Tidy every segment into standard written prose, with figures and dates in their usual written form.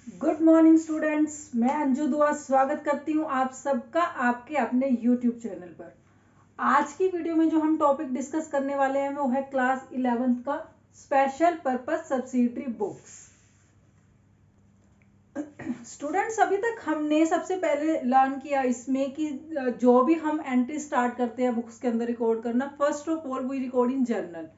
Good morning students, मैं अंजू दुआ स्वागत करती हूँ आप सबका आपके अपने यूट्यूब चैनल पर। आज की वीडियो में जो हम टॉपिक डिस्कस करने वाले हैं वो है क्लास 11th का special purpose subsidiary books. Students, अभी तक हमने सबसे पहले लर्न किया इसमें कि जो भी हम एंट्री स्टार्ट करते हैं बुक्स के अंदर रिकॉर्ड करना, first of all we record in journal.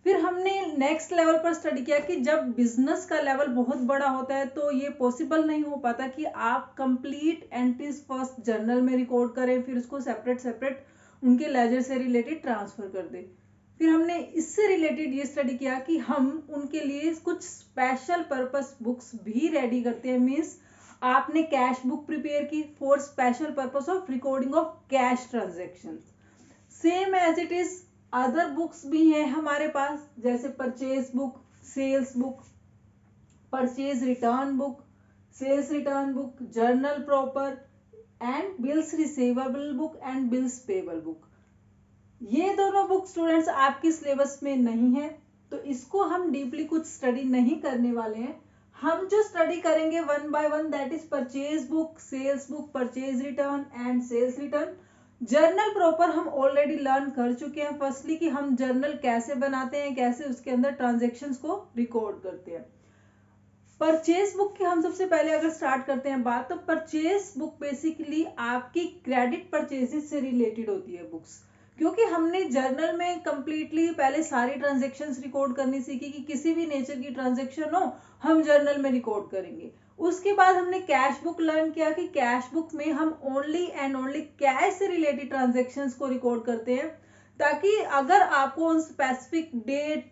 फिर हमने नेक्स्ट लेवल पर स्टडी किया कि जब बिजनेस का लेवल बहुत बड़ा होता है तो ये पॉसिबल नहीं हो पाता कि आप कंप्लीट एंट्रीज फर्स्ट जर्नल में रिकॉर्ड करें, फिर उसको सेपरेट सेपरेट उनके लेजर से रिलेटेड ट्रांसफर कर दें। फिर हमने इससे रिलेटेड ये स्टडी किया कि हम उनके लिए कुछ स्पेशल पर्पस बुक्स भी रेडी करते हैं। मीन्स आपने कैश बुक प्रिपेयर की for special purpose of recording of cash transaction. Same as it is other books भी हैं हमारे पास, जैसे purchase book, sales book, purchase return book, sales return book, journal proper and bills receivable book and bills payable book. ये दोनों book students आपकी syllabus में नहीं है, तो इसको हम डीपली कुछ स्टडी नहीं करने वाले हैं। हम जो स्टडी करेंगे one by one, that is purchase book, sales book, purchase return and sales return. Journal proper हम ऑलरेडी लर्न कर चुके हैं। फर्स्टली कि हम जर्नल कैसे बनाते हैं, कैसे उसके अंदर ट्रांजेक्शन्स को रिकॉर्ड करते हैं। परचेज बुक की हम सबसे पहले अगर स्टार्ट करते हैं बात, तो परचेज बुक बेसिकली आपकी क्रेडिट परचेजेस से रिलेटेड होती है बुक्स। क्योंकि हमने जर्नल में कंप्लीटली पहले सारी ट्रांजेक्शन्स रिकॉर्ड करनी सीखी कि किसी भी नेचर की ट्रांजेक्शन हो हम जर्नल में रिकॉर्ड करेंगे। उसके बाद हमने कैश बुक लर्न किया कि कैश बुक में हम ओनली एंड ओनली कैश से रिलेटेड ट्रांजेक्शन्स को रिकॉर्ड करते हैं, ताकि अगर आपको उन स्पेसिफिक डेट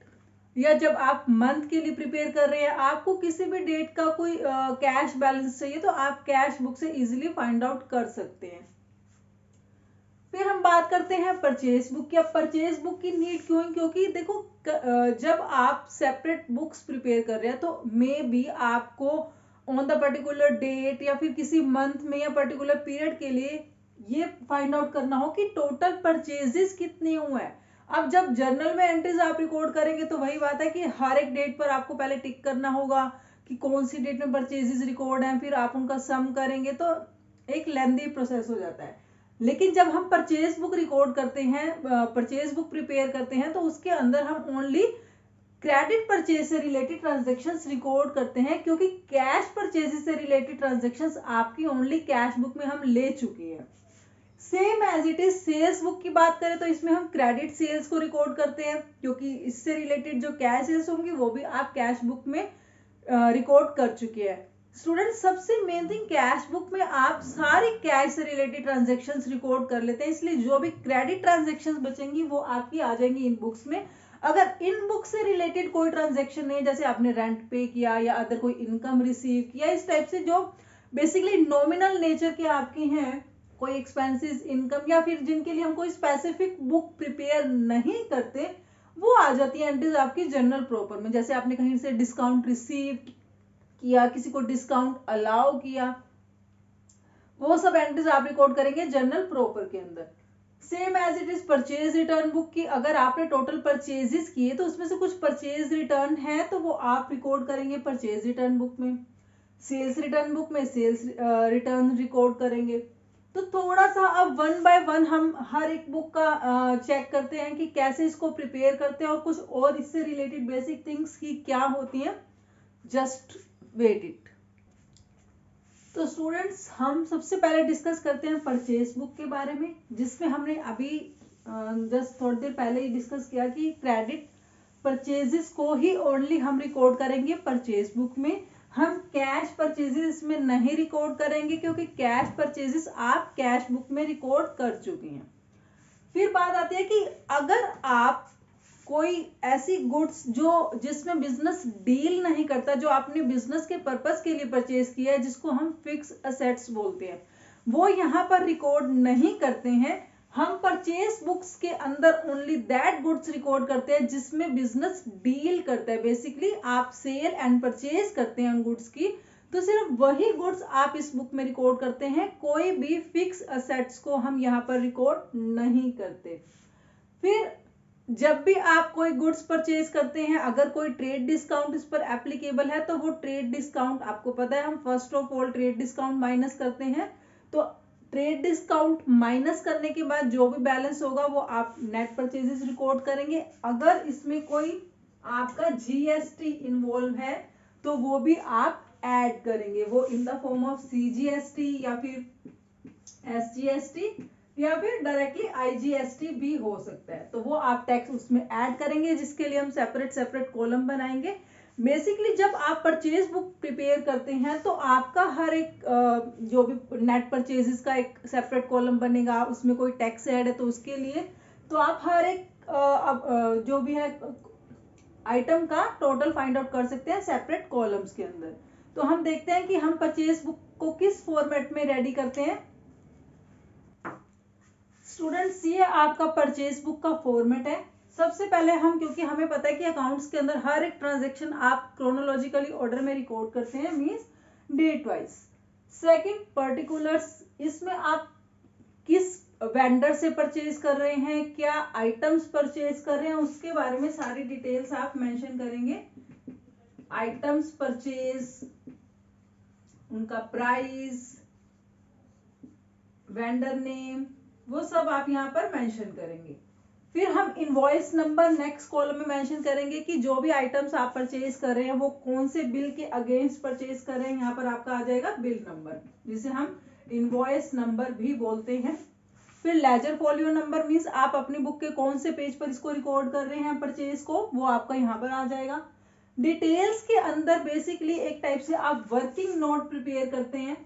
या जब आप मंथ के लिए प्रिपेयर कर रहे हैं, आपको किसी भी डेट का कोई कैश बैलेंस चाहिए, तो आप कैश बुक से इजीली फाइंड आउट कर सकते हैं। फिर हम बात करते हैं परचेज बुक की। अब परचेज बुक की नीड क्यों है? क्योंकि देखो जब आप सेपरेट बुक्स प्रिपेयर कर रहे हैं तो मे बी आपको ऑन द पर्टिकुलर डेट या फिर किसी मंथ में या पर्टिकुलर पीरियड के लिए ये फाइंड आउट करना हो कि टोटल परचेजेस कितने हुए हैं। अब जब जर्नल में एंट्रीज आप रिकॉर्ड करेंगे तो वही बात है कि हर एक डेट पर आपको पहले टिक करना होगा कि कौन सी डेट में परचेजेस रिकॉर्ड हैं, फिर आप उनका सम करेंगे तो एक लेंदी प्रोसेस हो जाता है। लेकिन जब हम परचेज बुक रिकॉर्ड करते हैं, परचेज बुक प्रिपेयर करते हैं, तो उसके अंदर हम ओनली क्रेडिट परचेज से रिलेटेड ट्रांजेक्शन्स रिकॉर्ड करते हैं, क्योंकि कैश परचेज से रिलेटेड ट्रांजेक्शन्स आपकी ओनली कैश बुक में हम ले चुके हैं। Same as it is sales book की बात करें तो इसमें हम क्रेडिट सेल्स को रिकॉर्ड करते हैं, क्योंकि इससे रिलेटेड जो कैश सेल्स होंगी वो भी आप कैश बुक में रिकॉर्ड कर चुके हैं। स्टूडेंट, सबसे मेन थिंग कैश बुक में आप सारी कैश से रिलेटेड ट्रांजेक्शन्स रिकॉर्ड कर लेते हैं, इसलिए जो भी क्रेडिट ट्रांजेक्शन्स बचेंगी वो आपकी आ जाएंगी इन बुक्स में। अगर इन बुक से रिलेटेड कोई ट्रांजेक्शन नहीं, जैसे आपने रेंट पे किया या अदर कोई इनकम रिसीव किया, इस टाइप से जो बेसिकली नॉमिनल नेचर के आपके हैं, कोई एक्सपेंसेस, इनकम, या फिर जिनके लिए हम कोई स्पेसिफिक बुक प्रिपेयर नहीं करते, वो आ जाती है एंट्रीज आपकी जर्नल प्रॉपर में। जैसे आपने कहीं से डिस्काउंट रिसीव किया, किसी को डिस्काउंट अलाउ किया, वो सब एंट्रीज आप रिकॉर्ड करेंगे जर्नल प्रॉपर के अंदर। Same as it is purchase return book की, अगर आपने टोटल परचेजेस किए तो उसमें से कुछ परचेज रिटर्न है तो वो आप रिकॉर्ड करेंगे परचेज रिटर्न बुक में। सेल्स रिटर्न बुक में सेल्स रिटर्न रिकॉर्ड करेंगे। तो थोड़ा सा अब वन बाय वन हम हर एक बुक का चेक करते हैं कि कैसे इसको प्रिपेयर करते हैं और कुछ और इससे रिलेटेड बेसिक थिंग्स की क्या होती हैं। Just wait it. तो स्टूडेंट्स, हम सबसे पहले डिस्कस करते हैं परचेज बुक के बारे में, जिसमें हमने अभी जस्ट थोड़ी देर पहले ही डिस्कस किया कि क्रेडिट परचेजेस को ही ओनली हम रिकॉर्ड करेंगे परचेज बुक में। हम कैश परचेजेस में नहीं रिकॉर्ड करेंगे, क्योंकि कैश परचेजेस आप कैश बुक में रिकॉर्ड कर चुके हैं। फिर बात आती है कि अगर आप कोई ऐसी गुड्स जो जिसमें बिजनेस डील नहीं करता, जो आपने बिजनेस के पर्पस के लिए परचेज किया है, जिसको हम फिक्स असेट्स बोलते हैं, वो यहाँ पर रिकॉर्ड नहीं करते हैं। हम परचेज बुक्स के अंदर ओनली दैट गुड्स रिकॉर्ड करते हैं जिसमें बिजनेस डील करता है। बेसिकली आप सेल एंड परचेज करते हैं उन गुड्स की, तो सिर्फ वही गुड्स आप इस बुक में रिकॉर्ड करते हैं। कोई भी फिक्स असेट्स को हम यहाँ पर रिकॉर्ड नहीं करते। फिर जब भी आप कोई गुड्स परचेज करते हैं, अगर कोई ट्रेड डिस्काउंट इस पर एप्लीकेबल है तो वो ट्रेड डिस्काउंट, आपको पता है हम first of all trade discount minus करते हैं, तो ट्रेड डिस्काउंट माइनस करने के बाद जो भी बैलेंस होगा वो आप नेट परचेजेस रिकॉर्ड करेंगे। अगर इसमें कोई आपका जीएसटी इन्वॉल्व है तो वो भी आप ऐड करेंगे, वो in the form of CGST या फिर एसजीएसटी या फिर डायरेक्टली आईजीएसटी भी हो सकता है, तो वो आप टैक्स उसमें ऐड करेंगे, जिसके लिए हम सेपरेट सेपरेट कॉलम बनाएंगे। बेसिकली जब आप परचेज बुक प्रिपेयर करते हैं तो आपका हर एक जो भी नेट परचेजेस का एक सेपरेट कॉलम बनेगा, उसमें कोई टैक्स ऐड है तो उसके लिए, तो आप हर एक जो भी है आइटम का टोटल फाइंड आउट कर सकते हैं सेपरेट कॉलम्स के अंदर। तो हम देखते हैं कि हम परचेज बुक को किस फॉर्मेट में रेडी करते हैं। स्टूडेंट्स, ये आपका परचेज बुक का फॉर्मेट है। सबसे पहले हम, क्योंकि हमें पता है कि अकाउंट्स के अंदर हर एक ट्रांजैक्शन आप क्रोनोलॉजिकली ऑर्डर में रिकॉर्ड करते हैं, means date wise. Second, particulars, इसमें आप किस वेंडर से परचेज कर रहे हैं, क्या आइटम्स परचेज कर रहे हैं, उसके बारे में सारी डिटेल्स आप मेंशन करेंगे। आइटम्स परचेज, उनका प्राइस, वेंडर नेम, वो सब आप यहाँ पर मेंशन करेंगे। फिर हम इनवॉइस नंबर नेक्स्ट कॉलम में मेंशन करेंगे कि जो भी आइटम्स आप परचेज कर रहे हैं वो कौन से बिल के अगेंस्ट परचेज कर रहे हैं, यहाँ पर आपका आ जाएगा बिल नंबर, जिसे हम इनवॉइस नंबर भी बोलते हैं। फिर लेजर फोलियो नंबर, मीन्स आप अपनी बुक के कौन से पेज पर इसको रिकॉर्ड कर रहे हैं परचेज को, वो आपका यहाँ पर आ जाएगा। डिटेल्स के अंदर बेसिकली एक टाइप से आप वर्किंग नोट प्रिपेयर करते हैं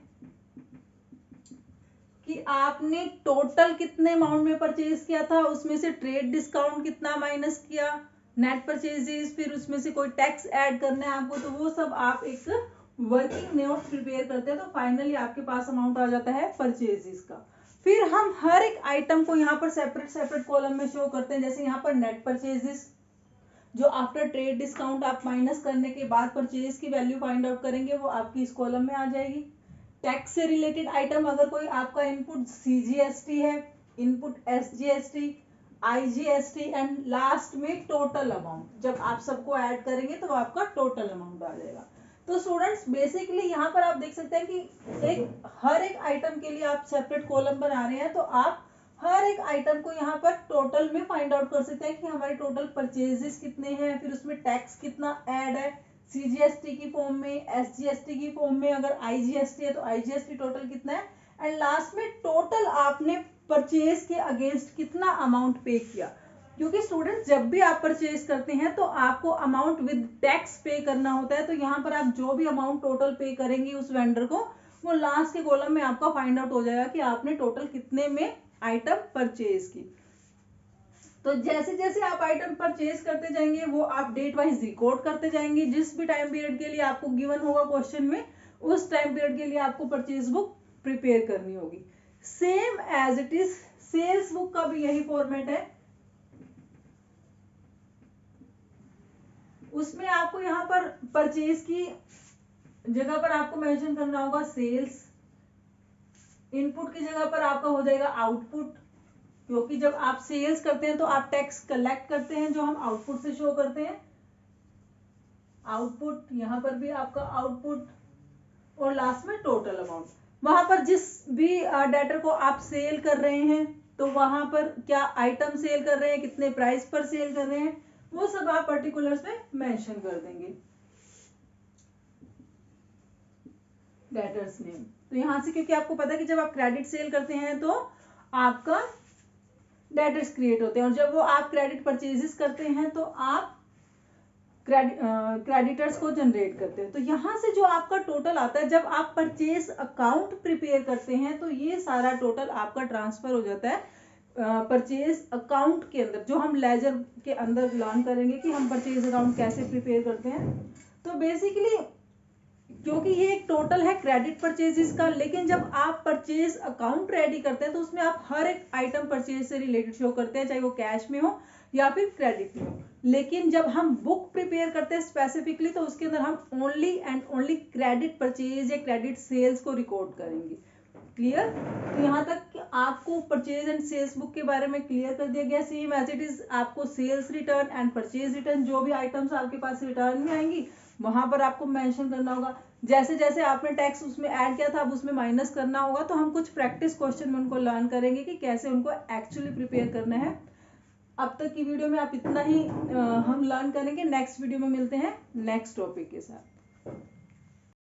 कि आपने टोटल कितने अमाउंट में परचेज किया था, उसमें से ट्रेड डिस्काउंट कितना माइनस किया, नेट परचेजेस, फिर उसमें से कोई टैक्स ऐड करना है आपको, तो वो सब आप एक वर्किंग नोट प्रिपेयर करते हैं, तो फाइनली आपके पास अमाउंट आ जाता है परचेजेस का। फिर हम हर एक आइटम को यहाँ पर सेपरेट सेपरेट कॉलम में शो करते हैं, जैसे यहाँ पर नेट परचेजेस, जो आफ्टर ट्रेड डिस्काउंट आप माइनस करने के बाद परचेज की वैल्यू फाइंड आउट करेंगे, वो आपकी इस कॉलम में आ जाएगी। टैक्स से रिलेटेड आइटम, अगर कोई आपका इनपुट सीजीएसटी है, input SGST, IGST, and last में टोटल अमाउंट, जब आप सबको ऐड करेंगे तो आपका टोटल अमाउंट आ जाएगा। तो स्टूडेंट्स, बेसिकली यहाँ पर आप देख सकते हैं कि हर एक आइटम के लिए आप सेपरेट कॉलम बना रहे हैं, तो आप हर एक आइटम को यहाँ पर टोटल में फाइंड आउट कर सकते हैं कि हमारे टोटल परचेजेस कितने हैं, फिर उसमें टैक्स कितना ऐड है सीजीएसटी की फॉर्म में, एसजीएसटी की फॉर्म में, अगर आईजीएसटी है तो आईजीएसटी टोटल कितना है, एंड लास्ट में टोटल आपने परचेज के अगेंस्ट कितना अमाउंट पे किया। क्योंकि स्टूडेंट्स, जब भी आप परचेज करते हैं तो आपको अमाउंट विद टैक्स पे करना होता है, तो यहाँ पर आप जो भी अमाउंट टोटल पे करेंगे उस वेंडर को, वो लास्ट के कॉलम में आपका फाइंड आउट हो जाएगा कि आपने टोटल कितने में आइटम परचेज की। तो जैसे जैसे आप आइटम परचेज करते जाएंगे वो आप डेट वाइज रिकॉर्ड करते जाएंगे, जिस भी टाइम पीरियड के लिए आपको गिवन होगा क्वेश्चन में, उस टाइम पीरियड के लिए आपको परचेज बुक प्रिपेयर करनी होगी। Same as it is sales book का भी यही फॉर्मेट है। उसमें आपको यहाँ पर परचेज की जगह पर आपको मेंशन करना होगा सेल्स, इनपुट की जगह पर आपका हो जाएगा आउटपुट, क्योंकि जब आप सेल्स करते हैं तो आप टैक्स कलेक्ट करते हैं जो हम आउटपुट से शो करते हैं, आउटपुट, यहाँ पर भी आपका आउटपुट, और लास्ट में टोटल अमाउंट। वहां पर जिस भी डेटर को आप सेल कर रहे हैं तो वहां पर क्या आइटम सेल कर रहे हैं, कितने प्राइस पर सेल कर रहे हैं, वो सब आप पर्टिकुलर्स में मेंशन कर देंगे। डेटर्स नेम, तो यहां से क्योंकि आपको पता है कि जब आप क्रेडिट सेल करते हैं तो आपका डेटर्स क्रिएट होते हैं, और जब वो आप क्रेडिट परचेजेस करते हैं तो आप क्रेडिटर्स को जनरेट करते हैं। तो यहां से जो आपका टोटल आता है, जब आप परचेज अकाउंट प्रिपेयर करते हैं तो ये सारा टोटल आपका ट्रांसफर हो जाता है परचेज अकाउंट के अंदर, जो हम लेजर के अंदर लर्न करेंगे कि हम परचेज अकाउंट कैसे प्रिपेयर करते हैं। तो बेसिकली क्योंकि ये एक टोटल है क्रेडिट परचेजेस का, लेकिन जब आप परचेज अकाउंट रेडी करते हैं तो उसमें आप हर एक आइटम परचेज से रिलेटेड शो करते हैं, चाहे वो कैश में हो या फिर क्रेडिट में हो। लेकिन जब हम बुक प्रिपेयर करते हैं स्पेसिफिकली, तो उसके अंदर हम only and only credit purchase या क्रेडिट सेल्स को रिकॉर्ड करेंगे। क्लियर। तो यहाँ तक आपको परचेज एंड सेल्स बुक के बारे में क्लियर कर दिया गया। सेम एज इट इज आपको sales return and purchase return, जो भी आइटम्स आपके पास रिटर्न में आएंगी वहां पर आपको मेंशन करना होगा। जैसे जैसे आपने टैक्स उसमें ऐड किया था अब उसमें माइनस करना होगा। तो हम कुछ प्रैक्टिस क्वेश्चन में उनको लर्न करेंगे कि कैसे उनको एक्चुअली प्रिपेयर करना है। अब तक की वीडियो में आप इतना ही हम लर्न करेंगे। नेक्स्ट वीडियो में मिलते हैं नेक्स्ट टॉपिक के साथ।